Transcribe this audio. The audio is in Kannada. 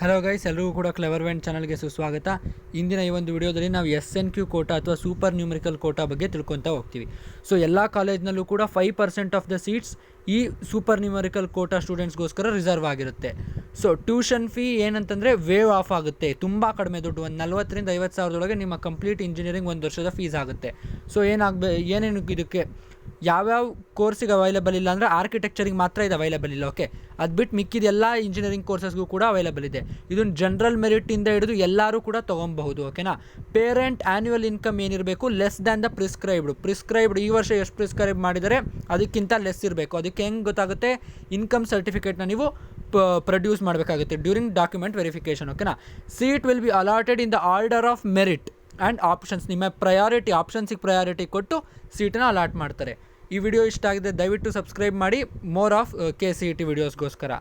ಹಲೋ ಗೈಸ್, ಎಲ್ಲರಿಗೂ ಕೂಡ ಕ್ಲೆವರ್ ವೆಂಟ್ ಚಾನಲ್ಗೆ ಸುಸ್ವಾಗತ. ಇಂದಿನ ಈ ಒಂದು ವಿಡಿಯೋದಲ್ಲಿ ನಾವು SNQ ಕೋಟಾ ಅಥವಾ ಸೂಪರ್ ನ್ಯೂಮರಿಕಲ್ ಕೋಟಾ ಬಗ್ಗೆ ತಿಳ್ಕೊತಾ ಹೋಗ್ತೀವಿ. ಸೊ ಎಲ್ಲ ಕಾಲೇಜ್ನಲ್ಲೂ ಕೂಡ 5% ಆಫ್ ದ ಸೀಟ್ಸ್ ಈ ಸೂಪರ್ ನ್ಯೂಮರಿಕಲ್ ಕೋಟಾ ಸ್ಟೂಡೆಂಟ್ಸ್ಗೋಸ್ಕರ ರಿಸರ್ವ್ ಆಗಿರುತ್ತೆ. ಸೊ ಟ್ಯೂಷನ್ ಫೀ ಏನಂತಂದರೆ ವೇವ್ ಆಫ್ ಆಗುತ್ತೆ, ತುಂಬ ಕಡಿಮೆ ದುಡ್ಡು, ಒಂದು 40,000 to 50,000 ನಿಮ್ಮ ಕಂಪ್ಲೀಟ್ ಇಂಜಿನಿಯರಿಂಗ್ ಒಂದು ವರ್ಷದ ಫೀಸ್ ಆಗುತ್ತೆ. ಸೊ ಏನೇನು ಇದಕ್ಕೆ ಯಾವ್ಯಾವ ಕೋರ್ಸಿಗೆ ಅವೈಲೇಬಲ್ ಇಲ್ಲ ಅಂದರೆ ಆರ್ಕಿಟೆಕ್ಚರಿಗೆ ಮಾತ್ರ ಇದು ಅವೈಲೇಬಲ್ ಇಲ್ಲ. ಓಕೆ, ಅದು ಬಿಟ್ಟು ಮಿಕ್ಕಿದ ಎಲ್ಲ ಇಂಜಿನಿಯರಿಂಗ್ ಕೋರ್ಸಸ್ಗೂ ಕೂಡ ಅವೈಲೇಬಲ್ ಇದೆ. ಇದನ್ನು ಜನರಲ್ ಮೆರಿಟಿಂದ ಹಿಡಿದು ಎಲ್ಲರೂ ಕೂಡ ತೊಗೊಬಹುದು. ಓಕೆನಾ. ಪೇರೆಂಟ್ ಆ್ಯನ್ಯುವಲ್ ಇನ್ಕಮ್ ಏನಿರಬೇಕು, ಲೆಸ್ ದ್ಯಾನ್ ದ ಪ್ರಿಸ್ಕ್ರೈಬ್ಡ್ ಈ ವರ್ಷ ಎಷ್ಟು ಪ್ರಿಸ್ಕ್ರೈಬ್ ಮಾಡಿದರೆ ಅದಕ್ಕಿಂತ ಲೆಸ್ ಇರಬೇಕು. ಅದಕ್ಕೆ ಹೆಂಗೆ ಗೊತ್ತಾಗುತ್ತೆ? ಇನ್ಕಮ್ ಸರ್ಟಿಫಿಕೇಟ್ನ ನೀವು ಪ್ರೊಡ್ಯೂಸ್ ಮಾಡಬೇಕಾಗುತ್ತೆ ಡ್ಯೂರಿಂಗ್ ಡಾಕ್ಯುಮೆಂಟ್ ವೆರಿಫಿಕೇಷನ್. ಓಕೆನಾ. Seat will be allotted in the order of merit and options. ನಿಮ್ಮ ಆಪ್ಷನ್ಸಿಗೆ ಪ್ರಯಾರಿಟಿ ಕೊಟ್ಟು ಸೀಟನ್ನ ಅಲಾಟ್ ಮಾಡ್ತಾರೆ. ಈ ವಿಡಿಯೋ ಇಷ್ಟ ಆಗಿದೆ ದಯವಿಟ್ಟು ಸಬ್ಸ್ಕ್ರೈಬ್ ಮಾಡಿ ಮೋರ್ ಆಫ್ KCET ವಿಡಿಯೋಸ್ಗೋಸ್ಕರ.